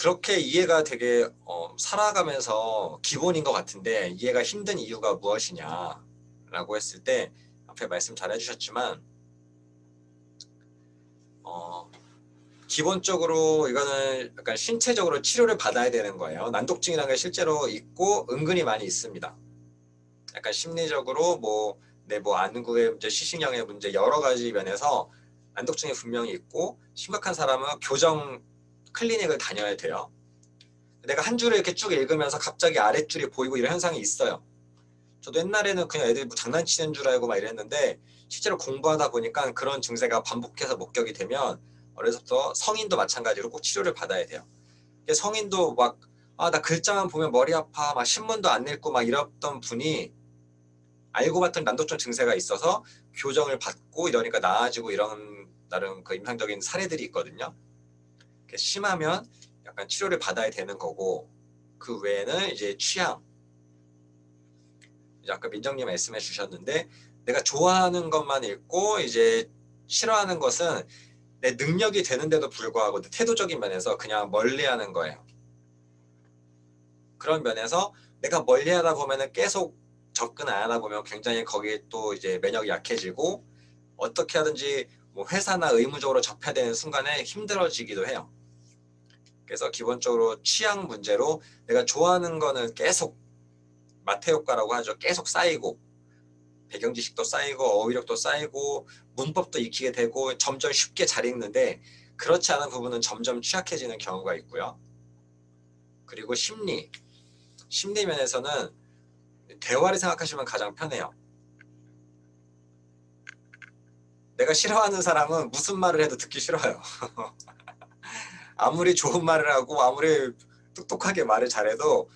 그렇게 이해가 되게 살아가면서 기본인 것 같은데 이해가 힘든 이유가 무엇이냐라고 했을 때 앞에 말씀 잘 해주셨지만 기본적으로 이거는 약간 신체적으로 치료를 받아야 되는 거예요. 난독증이라는 게 실제로 있고 은근히 많이 있습니다. 약간 심리적으로 뭐 안구의 문제, 시신경의 문제 여러 가지 면에서 난독증이 분명히 있고 심각한 사람은 교정 클리닉을 다녀야 돼요. 내가 한 줄을 이렇게 쭉 읽으면서 갑자기 아랫줄이 보이고 이런 현상이 있어요. 저도 옛날에는 그냥 애들이 뭐 장난치는 줄 알고 막 이랬는데 실제로 공부하다 보니까 그런 증세가 반복해서 목격이 되면 어려서부터 성인도 마찬가지로 꼭 치료를 받아야 돼요. 성인도 막 나 글자만 보면 머리 아파 막 신문도 안 읽고 막 이랬던 분이 알고 봤더니 난독증 증세가 있어서 교정을 받고 이러니까 나아지고 이런 나름 그 임상적인 사례들이 있거든요. 심하면 약간 치료를 받아야 되는 거고 그 외에는 이제 취향 이제 아까 민정님 말씀해 주셨는데 내가 좋아하는 것만 읽고 이제 싫어하는 것은 내 능력이 되는데도 불구하고 태도적인 면에서 그냥 멀리하는 거예요. 그런 면에서 내가 멀리하다 보면은 계속 접근 안 하다 보면 굉장히 거기에 또 이제 면역이 약해지고 어떻게 하든지 뭐 회사나 의무적으로 접해야 되는 순간에 힘들어지기도 해요. 그래서 기본적으로 취향 문제로 내가 좋아하는 거는 계속 마태 효과라고 하죠. 계속 쌓이고 배경 지식도 쌓이고 어휘력도 쌓이고 문법도 익히게 되고 점점 쉽게 잘 읽는데 그렇지 않은 부분은 점점 취약해지는 경우가 있고요. 그리고 심리 면에서는 대화를 생각하시면 가장 편해요. 내가 싫어하는 사람은 무슨 말을 해도 듣기 싫어요. 아무리 좋은 말을 하고 아무리 똑똑하게 말을 잘해도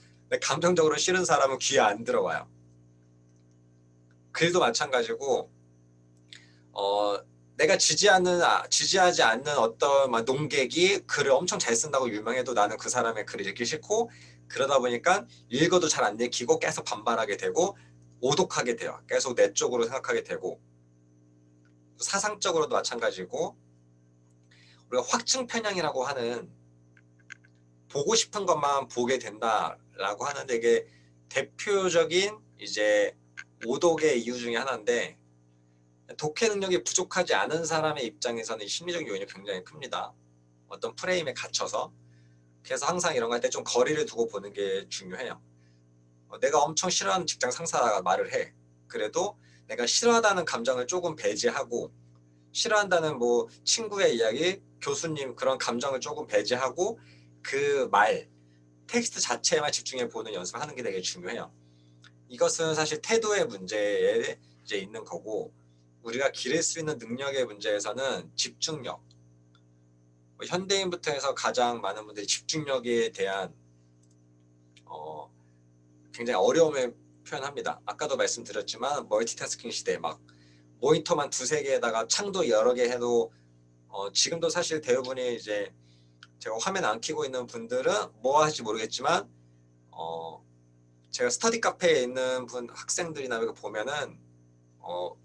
감정적으로 싫은 사람은 귀에 안 들어와요. 글도 마찬가지고 어, 내가 지지하지 않는 어떤 농객이 글을 엄청 잘 쓴다고 유명해도 나는 그 사람의 글을 읽기 싫고 그러다 보니까 읽어도 잘 안 읽히고 계속 반발하게 되고 오독하게 돼요. 계속 내 쪽으로 생각하게 되고 사상적으로도 마찬가지고 우리가 확증 편향이라고 하는 보고 싶은 것만 보게 된다라고 하는데 이게 대표적인 이제 오독의 이유 중에 하나인데 독해 능력이 부족하지 않은 사람의 입장에서는 심리적 요인이 굉장히 큽니다. 어떤 프레임에 갇혀서. 그래서 항상 이런 거 할 때 좀 거리를 두고 보는 게 중요해요. 내가 엄청 싫어하는 직장 상사가 말을 해. 그래도 내가 싫어하다는 감정을 조금 배제하고 싫어한다는 뭐 친구의 이야기, 교수님 그런 감정을 조금 배제하고 그 텍스트 자체에만 집중해 보는 연습을 하는 게 되게 중요해요. 이것은 사실 태도의 문제에 이제 있는 거고 우리가 기를 수 있는 능력의 문제에서는 집중력. 현대인부터 해서 가장 많은 분들이 집중력에 대한 어, 굉장히 어려움을 표현합니다. 아까도 말씀드렸지만 멀티태스킹 시대 막 모니터만 두세 개에다가 창도 여러 개 해도 지금도 사실 대부분이 이제 제가 화면 안 켜고 있는 분들은 뭐 하실지 모르겠지만 어, 제가 스터디 카페에 있는 학생들이나 이거 보면은 어,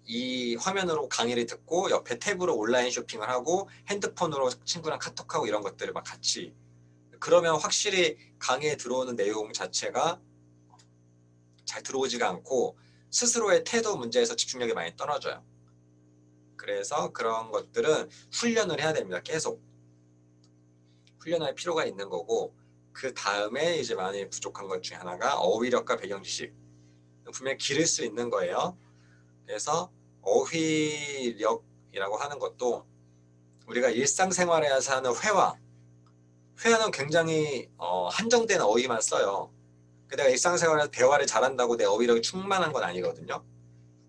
이 화면으로 강의를 듣고 옆에 탭으로 온라인 쇼핑을 하고 핸드폰으로 친구랑 카톡하고 이런 것들을 막 같이 그러면 확실히 강의에 들어오는 내용 자체가 잘 들어오지가 않고 스스로의 태도 문제에서 집중력이 많이 떨어져요. 그래서 그런 것들은 훈련을 해야 됩니다. 계속 훈련할 필요가 있는 거고 그 다음에 이제 많이 부족한 것 중에 하나가 어휘력과 배경지식 분명히 기를 수 있는 거예요. 그래서 어휘력이라고 하는 것도 우리가 일상생활에서 하는 회화는 굉장히 한정된 어휘만 써요. 내가 일상생활에서 대화를 잘한다고 내 어휘력이 충만한 건 아니거든요.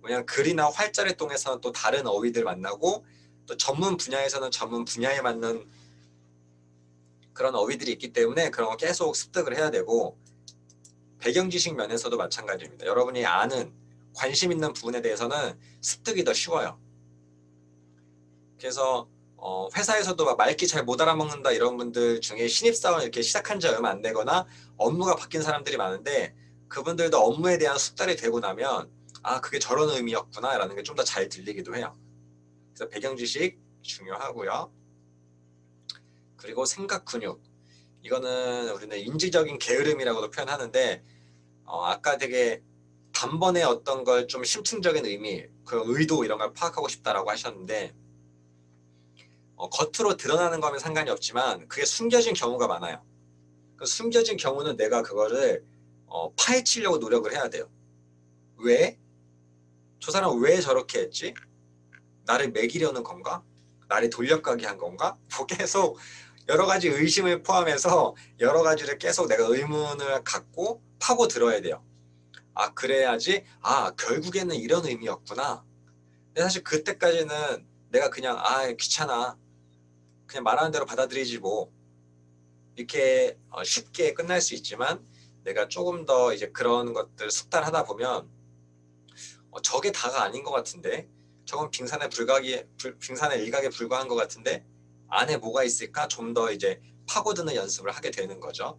왜냐하면 글이나 활자를 통해서는 또 다른 어휘들 만나고 또 전문 분야에서는 전문 분야에 맞는 그런 어휘들이 있기 때문에 그런 거 계속 습득을 해야 되고 배경지식 면에서도 마찬가지입니다. 여러분이 아는 관심 있는 부분에 대해서는 습득이 더 쉬워요. 그래서 회사에서도 막 말귀 잘 못 알아먹는다 이런 분들 중에 신입사원 이렇게 시작한 지 얼마 안 되거나 업무가 바뀐 사람들이 많은데 그분들도 업무에 대한 숙달이 되고 나면 아 그게 저런 의미였구나 라는 게 좀 더 잘 들리기도 해요. 그래서 배경지식 중요하고요. 그리고 생각 근육. 이거는 우리는 인지적인 게으름이라고도 표현하는데 아까 되게 단번에 어떤 걸 좀 심층적인 의미, 그 의도 이런 걸 파악하고 싶다라고 하셨는데 겉으로 드러나는 거면 상관이 없지만 그게 숨겨진 경우가 많아요. 그 숨겨진 경우는 내가 그거를 파헤치려고 노력을 해야 돼요. 왜? 저 사람 왜 저렇게 했지? 나를 매기려는 건가? 나를 돌려가게 한 건가? 뭐 계속 여러 가지 의심을 포함해서 여러 가지를 계속 내가 의문을 갖고 파고 들어야 돼요. 아, 그래야지. 아, 결국에는 이런 의미였구나. 근데 사실 그때까지는 내가 그냥 귀찮아. 그냥 말하는 대로 받아들이지 뭐. 이렇게 쉽게 끝날 수 있지만 내가 조금 더 이제 그런 것들 숙달하다 보면 저게 다가 아닌 것 같은데 저건 빙산의 일각에 불과한 것 같은데 안에 뭐가 있을까 좀 더 이제 파고드는 연습을 하게 되는 거죠.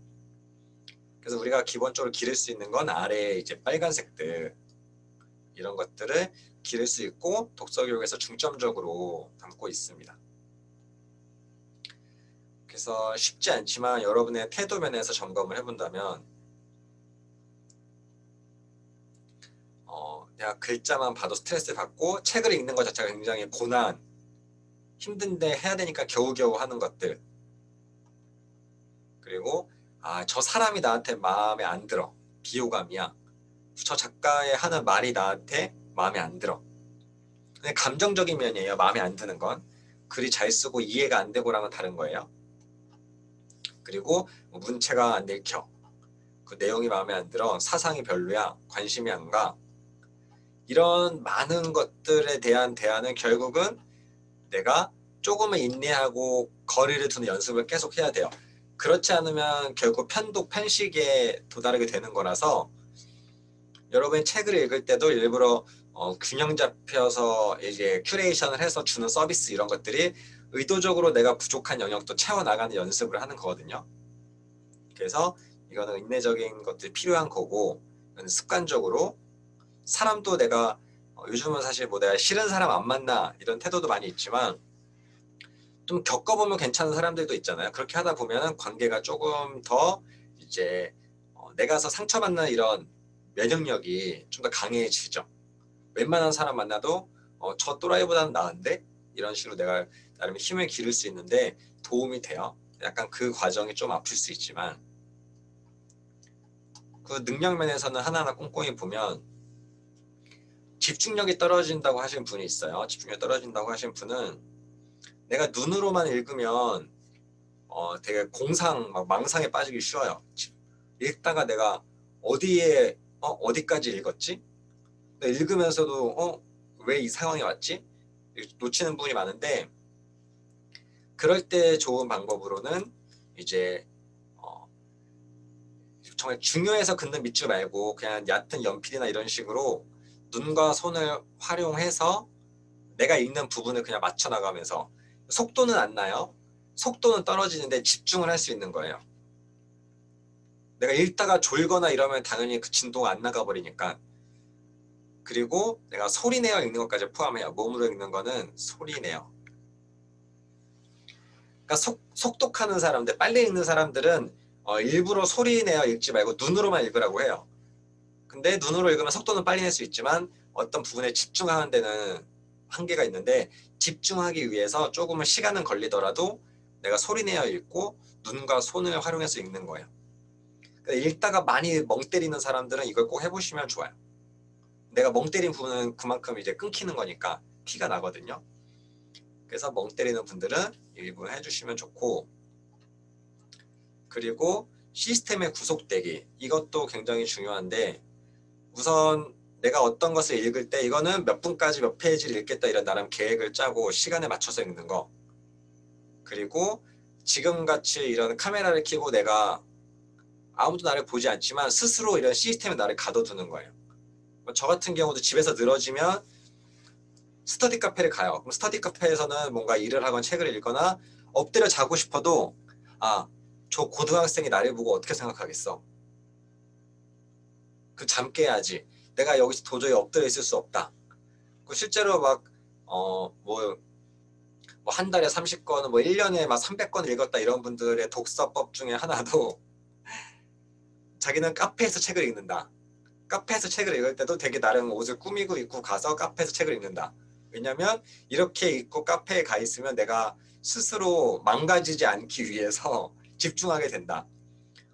그래서 우리가 기본적으로 기를 수 있는 건 아래에 이제 빨간색들 이런 것들을 기를 수 있고 독서 교육에서 중점적으로 담고 있습니다. 그래서 쉽지 않지만 여러분의 태도 면에서 점검을 해본다면 내가 글자만 봐도 스트레스 받고 책을 읽는 것 자체가 굉장히 고난, 힘든데 해야 되니까 겨우겨우 하는 것들. 그리고 저 사람이 나한테 마음에 안 들어. 비호감이야. 저 작가의 하는 말이 나한테 마음에 안 들어. 근데 감정적인 면이에요. 마음에 안 드는 건. 글이 잘 쓰고 이해가 안 되고랑은 다른 거예요. 그리고 문체가 안 읽혀. 그 내용이 마음에 안 들어. 사상이 별로야. 관심이 안 가. 이런 많은 것들에 대한 대안은 결국은 내가 조금은 인내하고 거리를 두는 연습을 계속 해야 돼요. 그렇지 않으면 결국 편식에 도달하게 되는 거라서 여러분이 책을 읽을 때도 일부러 균형 잡혀서 이제 큐레이션을 해서 주는 서비스 이런 것들이 의도적으로 내가 부족한 영역도 채워나가는 연습을 하는 거거든요. 그래서 이거는 인내적인 것들이 필요한 거고 습관적으로 사람도 내가 요즘은 사실 뭐 내가 싫은 사람 안 만나 이런 태도도 많이 있지만 좀 겪어보면 괜찮은 사람들도 있잖아요. 그렇게 하다 보면 관계가 조금 더 이제 내가서 상처받는 이런 면역력이 좀 더 강해지죠. 웬만한 사람 만나도 저 또라이보다는 나은데 이런 식으로 내가 나름 힘을 기를 수 있는데 도움이 돼요. 약간 그 과정이 좀 아플 수 있지만 그 능력 면에서는 하나하나 꼼꼼히 보면 집중력이 떨어진다고 하신 분이 있어요. 집중력이 떨어진다고 하신 분은 내가 눈으로만 읽으면 되게 막 망상에 빠지기 쉬워요. 읽다가 내가 어디까지 읽었지? 읽으면서도 왜 이 상황이 왔지? 놓치는 부분이 많은데 그럴 때 좋은 방법으로는 이제 어, 정말 중요해서 긋는 밑줄 말고 그냥 얕은 연필이나 이런 식으로 눈과 손을 활용해서 내가 읽는 부분을 그냥 맞춰 나가면서 속도는 안 나요. 속도는 떨어지는데 집중을 할 수 있는 거예요. 내가 읽다가 졸거나 이러면 당연히 그 진도가 안 나가 버리니까. 그리고 내가 소리 내어 읽는 것까지 포함해요. 몸으로 읽는 거는 소리 내어. 그러니까 속독하는 사람들, 빨리 읽는 사람들은 일부러 소리 내어 읽지 말고 눈으로만 읽으라고 해요. 근데 눈으로 읽으면 속도는 빨리 낼 수 있지만 어떤 부분에 집중하는 데는 한계가 있는데 집중하기 위해서 조금은 시간은 걸리더라도 내가 소리 내어 읽고 눈과 손을 활용해서 읽는 거예요. 읽다가 많이 멍 때리는 사람들은 이걸 꼭 해보시면 좋아요. 내가 멍 때린 부분은 그만큼 이제 끊기는 거니까 티가 나거든요. 그래서 멍 때리는 분들은 일부 해주시면 좋고 그리고 시스템의 구속되기 이것도 굉장히 중요한데 우선 내가 어떤 것을 읽을 때 이거는 몇 분까지 몇 페이지를 읽겠다 이런 나름 계획을 짜고 시간에 맞춰서 읽는 거 그리고 지금같이 이런 카메라를 켜고 내가 아무도 나를 보지 않지만 스스로 이런 시스템에 나를 가둬두는 거예요. 저 같은 경우도 집에서 늘어지면 스터디 카페를 가요. 그럼 스터디 카페에서는 뭔가 일을 하거나 책을 읽거나 엎드려 자고 싶어도 저 고등학생이 나를 보고 어떻게 생각하겠어? 그 잠 깨야지. 내가 여기서 도저히 엎드려 있을 수 없다. 그 실제로 막 뭐 뭐 한 달에 30권, 뭐 1년에 막 300권 읽었다 이런 분들의 독서법 중에 하나도 자기는 카페에서 책을 읽는다. 카페에서 책을 읽을 때도 되게 나름 옷을 꾸미고 입고 가서 카페에서 책을 읽는다. 왜냐면 이렇게 입고 카페에 가 있으면 내가 스스로 망가지지 않기 위해서 집중하게 된다.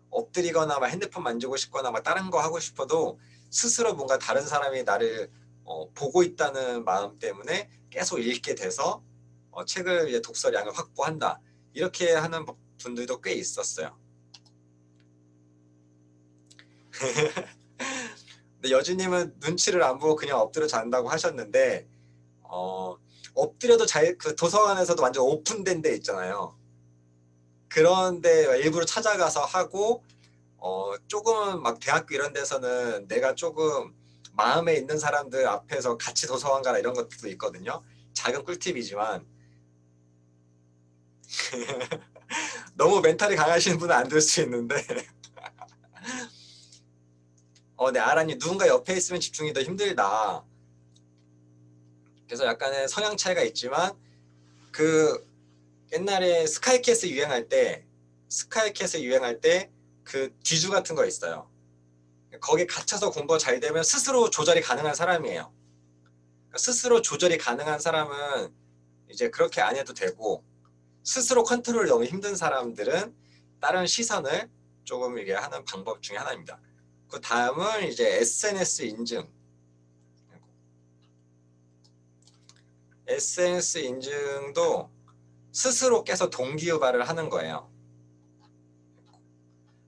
엎드리거나 막 핸드폰 만지고 싶거나 막 다른 거 하고 싶어도 스스로 뭔가 다른 사람이 나를 보고 있다는 마음 때문에 계속 읽게 돼서 책을 이제 독서량을 확보한다. 이렇게 하는 분들도 꽤 있었어요. 근데 여주님은 눈치를 안 보고 그냥 엎드려 잔다고 하셨는데 엎드려도 그 도서관에서도 완전 오픈된 데 있잖아요. 그런데 일부러 찾아가서 하고 조금은 막 대학교 이런 데서는 내가 조금 마음에 있는 사람들 앞에서 같이 도서관 가라 이런 것도 있거든요. 작은 꿀팁이지만 너무 멘탈이 강하신 분은 안 될 수 있는데 네, 아라님 누군가 옆에 있으면 집중이 더 힘들다. 그래서 약간의 성향 차이가 있지만 그 옛날에 스카이캐슬 유행할 때 그 뒤주 같은 거 있어요. 거기에 갇혀서 공부가 잘 되면 스스로 조절이 가능한 사람이에요. 그러니까 스스로 조절이 가능한 사람은 이제 그렇게 안 해도 되고 스스로 컨트롤이 너무 힘든 사람들은 다른 시선을 조금 이게 하는 방법 중에 하나입니다. 그 다음은 이제 SNS 인증. SNS 인증도 스스로 계속 동기유발을 하는 거예요.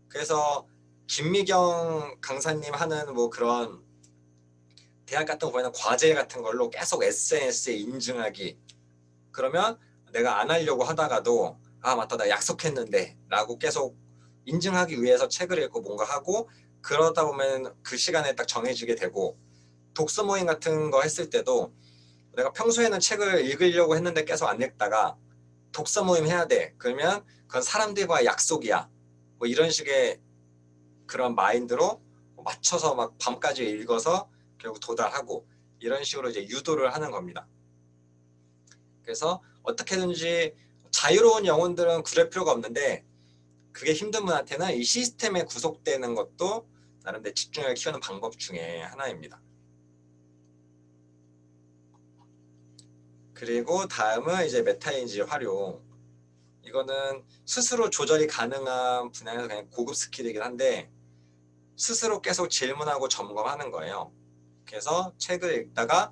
그래서 김미경 강사님 하는 뭐 그런 대학 같은 거 보면 과제 같은 걸로 계속 SNS에 인증하기. 그러면 내가 안 하려고 하다가도 아 맞다 나 약속했는데 라고 계속 인증하기 위해서 책을 읽고 뭔가 하고 그러다 보면 그 시간에 딱 정해지게 되고 독서 모임 같은 거 했을 때도 내가 평소에는 책을 읽으려고 했는데 계속 안 읽다가 독서 모임 해야 돼. 그러면 그건 사람들과 약속이야. 뭐 이런 식의 그런 마인드로 맞춰서 막 밤까지 읽어서 결국 도달하고 이런 식으로 이제 유도를 하는 겁니다. 그래서 어떻게든지 자유로운 영혼들은 그럴 필요가 없는데 그게 힘든 분한테는 이 시스템에 구속되는 것도 나름대로 집중력을 키우는 방법 중에 하나입니다. 그리고 다음은 이제 메타인지 활용. 이거는 스스로 조절이 가능한 분야에서 그냥 고급 스킬이긴 한데 스스로 계속 질문하고 점검하는 거예요. 그래서 책을 읽다가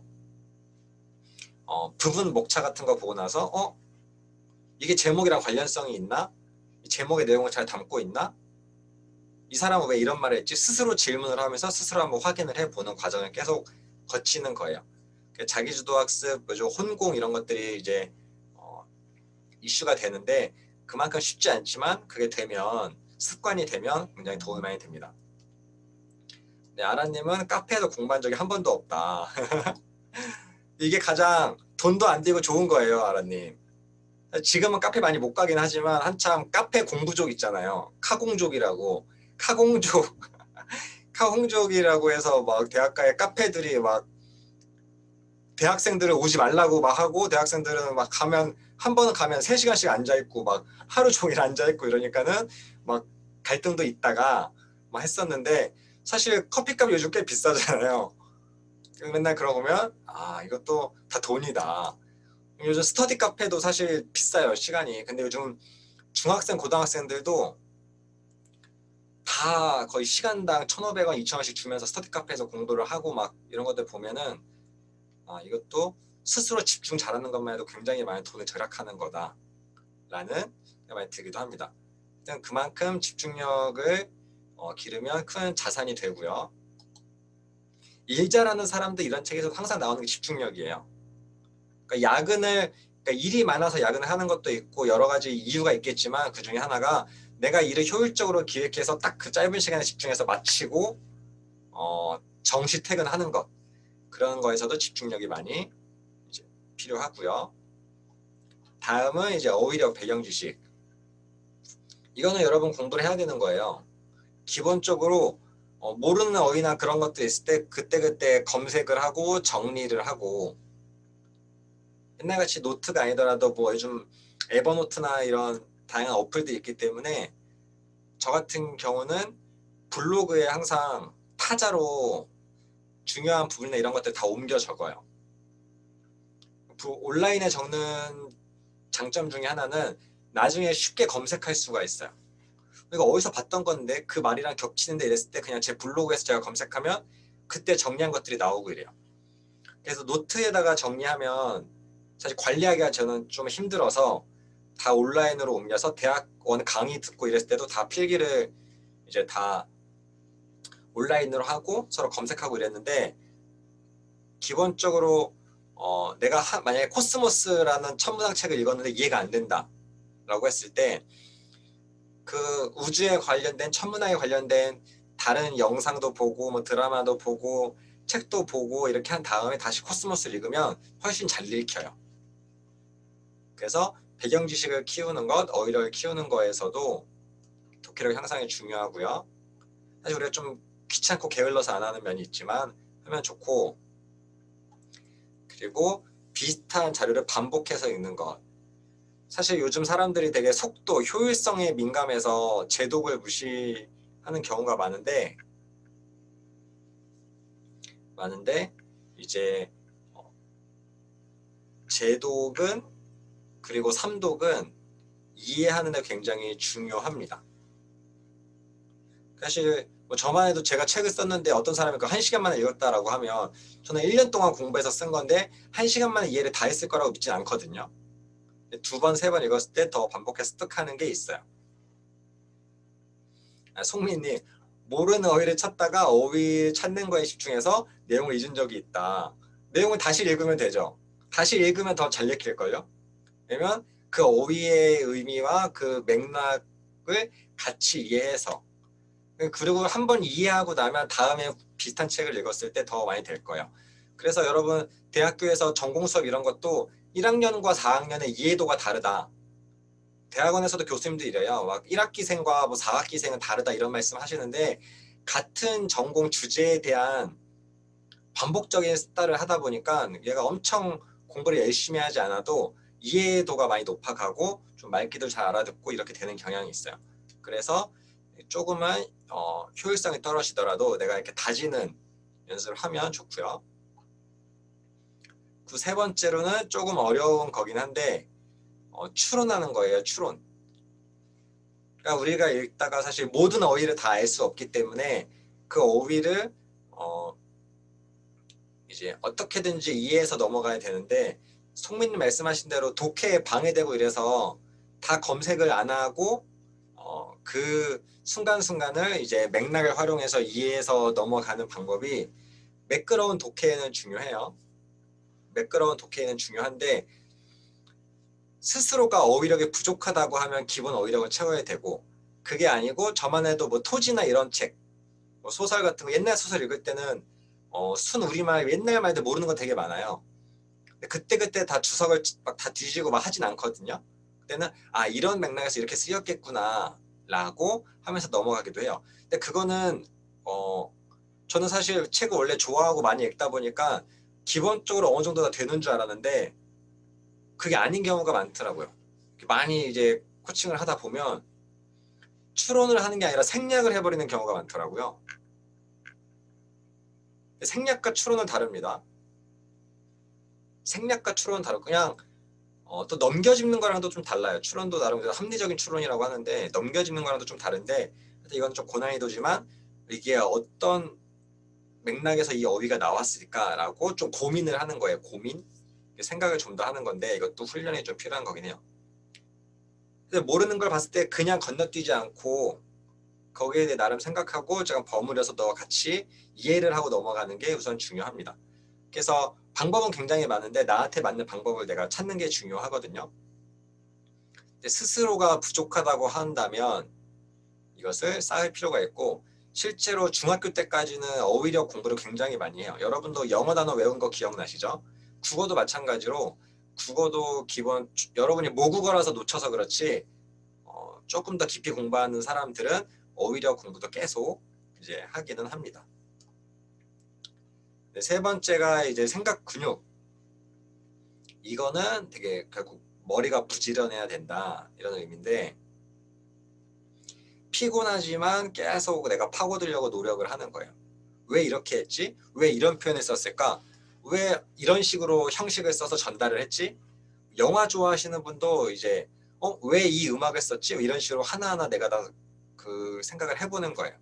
부분 목차 같은 거 보고 나서 이게 제목이랑 관련성이 있나? 이 제목의 내용을 잘 담고 있나? 이 사람은 왜 이런 말을 했지? 스스로 질문을 하면서 스스로 한번 확인을 해보는 과정을 계속 거치는 거예요. 자기주도 학습, 요즘 혼공 이런 것들이 이제 이슈가 되는데 그만큼 쉽지 않지만 그게 되면 습관이 되면 굉장히 도움이 많이 됩니다. 네, 아라님은 카페에서 공부한 적이 한 번도 없다. 이게 가장 돈도 안 들고 좋은 거예요, 아라님. 지금은 카페 많이 못 가긴 하지만 한참 카페 공부족 있잖아요. 카공족이라고. 카공족, 카공족이라고 해서 막 대학가에 카페들이 막 대학생들을 오지 말라고 막 하고 대학생들은 막 가면 한 번은 가면 3시간씩 앉아 있고 막 하루 종일 앉아 있고 이러니까는 막 갈등도 있다가 막 했었는데 사실 커피값이 요즘 꽤 비싸잖아요. 맨날 그러고 보면 이것도 다 돈이다. 요즘 스터디 카페도 사실 비싸요 시간이. 근데 요즘 중학생 고등학생들도 다 거의 시간당 1,500원 2,000원씩 주면서 스터디 카페에서 공부를 하고 막 이런 것들 보면은 이것도 스스로 집중 잘하는 것만 해도 굉장히 많은 돈을 절약하는 거다라는 생각이 들기도 합니다. 일단 그만큼 집중력을 기르면 큰 자산이 되고요. 일 잘하는 사람들 이런 책에서 항상 나오는 게 집중력이에요. 그러니까 그러니까 일이 많아서 야근을 하는 것도 있고 여러 가지 이유가 있겠지만 그 중에 하나가 내가 일을 효율적으로 기획해서 딱 그 짧은 시간에 집중해서 마치고 정시 퇴근하는 것 그런 거에서도 집중력이 많이 이제 필요하고요. 다음은 이제 어휘력 배경 지식. 이거는 여러분 공부를 해야 되는 거예요. 기본적으로 모르는 어휘나 그런 것도 있을 때 그때그때 검색을 하고 정리를 하고 옛날같이 노트가 아니더라도 뭐 요즘 에버노트나 이런 다양한 어플들이 있기 때문에 저 같은 경우는 블로그에 항상 타자로 중요한 부분이나 이런 것들 다 옮겨 적어요. 온라인에 적는 장점 중에 하나는 나중에 쉽게 검색할 수가 있어요. 이거 어디서 봤던 건데 그 말이랑 겹치는데 이랬을 때 그냥 제 블로그에서 제가 검색하면 그때 정리한 것들이 나오고 이래요. 그래서 노트에다가 정리하면 사실 관리하기가 저는 좀 힘들어서 다 온라인으로 옮겨서 대학원 강의 듣고 이랬을 때도 다 필기를 이제 다 온라인으로 하고 서로 검색하고 이랬는데 기본적으로 내가 만약에 코스모스라는 천문학 책을 읽었는데 이해가 안 된다 라고 했을 때 그 우주에 관련된 천문학에 관련된 다른 영상도 보고 뭐 드라마도 보고 책도 보고 이렇게 한 다음에 다시 코스모스를 읽으면 훨씬 잘 읽혀요. 그래서 배경 지식을 키우는 것, 어휘력을 키우는 거에서도 독해력 향상이 중요하고요. 사실 우리가 좀 귀찮고 게을러서 안 하는 면이 있지만 하면 좋고, 그리고 비슷한 자료를 반복해서 읽는 것. 사실 요즘 사람들이 되게 속도, 효율성에 민감해서 제독을 무시하는 경우가 많은데 이제 제독은 그리고 삼독은 이해하는 데 굉장히 중요합니다. 사실 뭐 저만 해도 제가 책을 썼는데 어떤 사람이 그 1시간 만에 읽었다라고 하면 저는 1년 동안 공부해서 쓴 건데 1시간 만에 이해를 다 했을 거라고 믿진 않거든요. 2번, 3번 읽었을 때 더 반복해서 습득하는 게 있어요. 송민님, 모르는 어휘를 찾다가 어휘 찾는 거에 집중해서 내용을 잊은 적이 있다. 내용을 다시 읽으면 되죠. 다시 읽으면 더 잘 읽힐걸요? 왜냐면 그 어휘의 의미와 그 맥락을 같이 이해해서 그리고 한번 이해하고 나면 다음에 비슷한 책을 읽었을 때 더 많이 될 거예요. 그래서 여러분 대학교에서 전공 수업 이런 것도 1학년과 4학년의 이해도가 다르다. 대학원에서도 교수님들이 이래요. 막 1학기생과 뭐 4학기생은 다르다 이런 말씀 하시는데 같은 전공 주제에 대한 반복적인 스타를 하다 보니까 얘가 엄청 공부를 열심히 하지 않아도 이해도가 많이 높아가고 좀 말귀도 잘 알아듣고 이렇게 되는 경향이 있어요. 그래서 조금은 효율성이 떨어지더라도 내가 이렇게 다지는 연습을 하면 좋고요. 그 세 번째로는 조금 어려운 거긴 한데 추론하는 거예요. 추론. 그러니까 우리가 읽다가 사실 모든 어휘를 다 알 수 없기 때문에 그 어휘를 이제 어떻게든지 이해해서 넘어가야 되는데 송민님 말씀하신 대로 독해에 방해되고 이래서 다 검색을 안 하고 그 순간순간을 이제 맥락을 활용해서 이해해서 넘어가는 방법이 매끄러운 독해에는 중요해요. 매끄러운 독해에는 중요한데 스스로가 어휘력이 부족하다고 하면 기본 어휘력을 채워야 되고 그게 아니고 저만 해도 뭐 토지나 이런 책, 뭐 소설 같은 거 옛날 소설 읽을 때는 순 우리말 옛날 말들 모르는 거 되게 많아요. 근데 그때그때 다 주석을 막 다 뒤지고 막 하진 않거든요. 그때는 아 이런 맥락에서 이렇게 쓰였겠구나 라고 하면서 넘어가기도 해요. 근데 그거는 저는 사실 책을 원래 좋아하고 많이 읽다 보니까 기본적으로 어느 정도 다 되는 줄 알았는데 그게 아닌 경우가 많더라고요. 많이 이제 코칭을 하다 보면 추론을 하는 게 아니라 생략을 해버리는 경우가 많더라고요. 생략과 추론은 다릅니다. 생략과 추론은 다르고 그냥 또 넘겨짚는 거랑도 좀 달라요. 추론도 나름 합리적인 추론이라고 하는데 넘겨짚는 거랑도 좀 다른데 이건 좀 고난이도지만 이게 어떤 맥락에서 이 어휘가 나왔을까라고 좀 고민을 하는 거예요. 고민? 생각을 좀 더 하는 건데 이것도 훈련이 좀 필요한 거긴 해요. 근데 모르는 걸 봤을 때 그냥 건너뛰지 않고 거기에 대해 나름 생각하고 제가 버무려서 너와 같이 이해를 하고 넘어가는 게 우선 중요합니다. 그래서 방법은 굉장히 많은데 나한테 맞는 방법을 내가 찾는 게 중요하거든요. 근데 스스로가 부족하다고 한다면 이것을 쌓을 필요가 있고 실제로 중학교 때까지는 어휘력 공부를 굉장히 많이 해요. 여러분도 영어 단어 외운 거 기억나시죠? 국어도 마찬가지로 국어도 기본 여러분이 모국어라서 놓쳐서 그렇지 조금 더 깊이 공부하는 사람들은 어휘력 공부도 계속 이제 하기는 합니다. 네, 세 번째가 이제 생각 근육. 이거는 되게 결국 머리가 부지런해야 된다 이런 의미인데, 피곤하지만 계속 내가 파고들려고 노력을 하는 거예요. 왜 이렇게 했지? 왜 이런 표현을 썼을까? 왜 이런 식으로 형식을 써서 전달을 했지? 영화 좋아하시는 분도 이제 왜 이 음악을 썼지? 이런 식으로 하나하나 내가 다 그 생각을 해보는 거예요.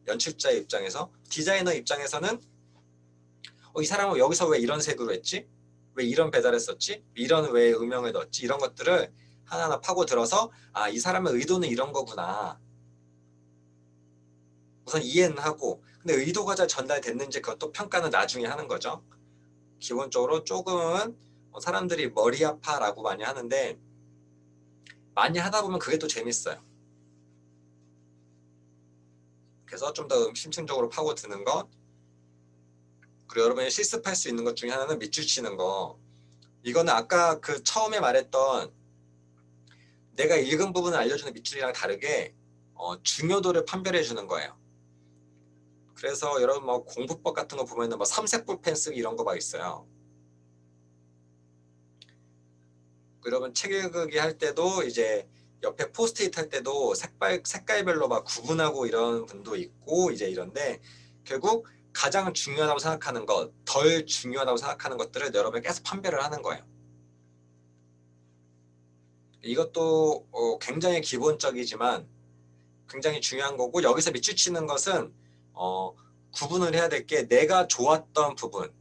연출자의 입장에서. 디자이너 입장에서는 이 사람은 여기서 왜 이런 색으로 했지? 왜 이런 배달을 썼지? 이런 왜 음영을 넣었지? 이런 것들을 하나하나 파고들어서 이 사람의 의도는 이런 거구나. 우선 이해는 하고, 근데 의도가 잘 전달됐는지 그것도 평가는 나중에 하는 거죠. 기본적으로 조금은 사람들이 머리 아파라고 많이 하는데, 많이 하다 보면 그게 또 재밌어요. 그래서 좀 더 심층적으로 파고드는 것, 그리고 여러분이 실습할 수 있는 것 중에 하나는 밑줄 치는 거. 이거는 아까 그 처음에 말했던 내가 읽은 부분을 알려주는 밑줄이랑 다르게 중요도를 판별해 주는 거예요. 그래서 여러분 뭐 공부법 같은 거 보면은 뭐 삼색 볼펜 쓰기 이런 거 막 있어요. 여러분 책 읽기 할 때도 이제 옆에 포스트잇 할 때도 색깔별로 막 구분하고 이런 분도 있고 이제 이런데, 결국 가장 중요하다고 생각하는 것, 덜 중요하다고 생각하는 것들을 여러분이 계속 판별을 하는 거예요. 이것도 굉장히 기본적이지만 굉장히 중요한 거고, 여기서 밑줄 치는 것은 구분을 해야 될 게, 내가 좋았던 부분,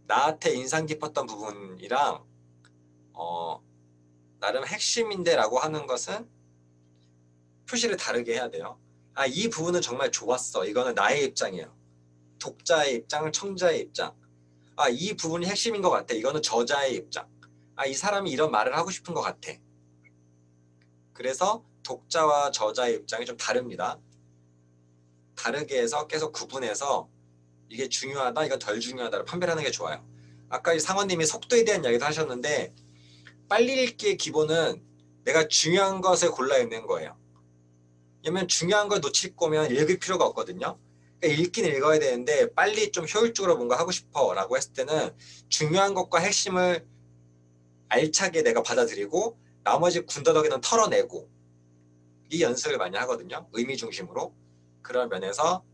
나한테 인상 깊었던 부분이랑 나름 핵심인데 라고 하는 것은 표시를 다르게 해야 돼요. 이 부분은 정말 좋았어. 이거는 나의 입장이에요. 독자의 입장, 청자의 입장. 이 부분이 핵심인 것 같아. 이거는 저자의 입장. 이 사람이 이런 말을 하고 싶은 것 같아. 그래서 독자와 저자의 입장이 좀 다릅니다. 다르게 해서 계속 구분해서 이게 중요하다, 이건 덜 중요하다를 판별하는 게 좋아요. 아까 이 상원님이 속도에 대한 이야기도 하셨는데, 빨리 읽기의 기본은 내가 중요한 것을 골라 읽는 거예요. 왜냐면 중요한 걸 놓칠 거면 읽을 필요가 없거든요. 그러니까 읽긴 읽어야 되는데 빨리 좀 효율적으로 뭔가 하고 싶어 라고 했을 때는 중요한 것과 핵심을 알차게 내가 받아들이고 나머지 군더더기는 털어내고, 이 연습을 많이 하거든요. 의미 중심으로. 그런 면에서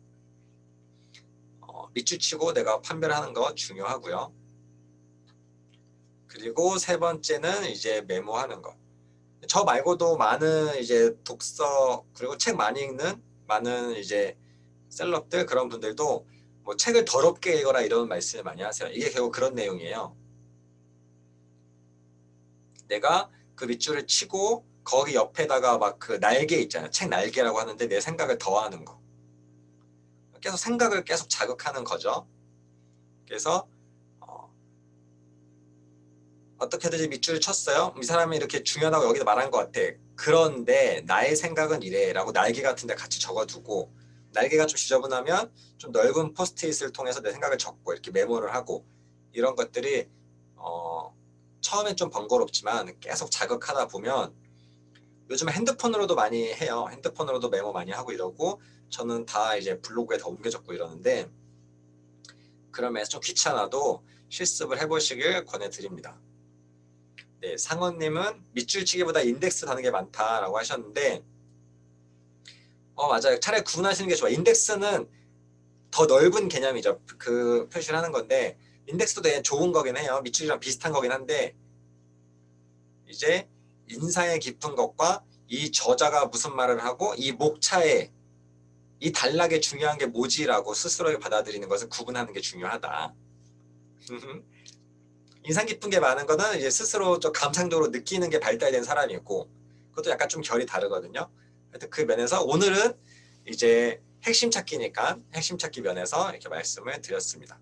밑줄 치고 내가 판별하는 거 중요하고요. 그리고 세 번째는 이제 메모하는 거. 저 말고도 많은 이제 독서, 그리고 책 많이 읽는 많은 이제 셀럽들, 그런 분들도 뭐 책을 더럽게 읽어라 이런 말씀을 많이 하세요. 이게 결국 그런 내용이에요. 내가 그 밑줄을 치고 거기 옆에다가 막 그 날개 있잖아요. 책 날개라고 하는데 내 생각을 더하는 거. 계속 생각을 계속 자극하는 거죠. 그래서 어떻게든지 밑줄을 쳤어요. 이 사람이 이렇게 중요하다고 여기다 말한 것 같아. 그런데 나의 생각은 이래라고 날개 같은 데 같이 적어두고, 날개가 좀 지저분하면 좀 넓은 포스트잇을 통해서 내 생각을 적고 이렇게 메모를 하고, 이런 것들이 처음엔 좀 번거롭지만 계속 자극하다 보면, 요즘 핸드폰으로도 많이 해요. 핸드폰으로도 메모 많이 하고 이러고, 저는 다 이제 블로그에 다 옮겨 적고 이러는데, 그러면서 좀 귀찮아도 실습을 해보시길 권해드립니다. 네, 상원님은 밑줄치기보다 인덱스 다는 게 많다라고 하셨는데, 맞아요. 차라리 구분하시는 게 좋아요. 인덱스는 더 넓은 개념이죠. 그 표시를 하는 건데, 인덱스도 되게 좋은 거긴 해요. 밑줄이랑 비슷한 거긴 한데, 이제 인상에 깊은 것과 이 저자가 무슨 말을 하고 이 목차에 이 단락에 중요한 게 뭐지라고 스스로 받아들이는 것을 구분하는 게 중요하다. 인상 깊은 게 많은 거는 이제 스스로 좀 감상적으로 느끼는 게 발달된 사람이고, 그것도 약간 좀 결이 다르거든요. 하여튼 그 면에서 오늘은 이제 핵심 찾기니까 핵심 찾기 면에서 이렇게 말씀을 드렸습니다.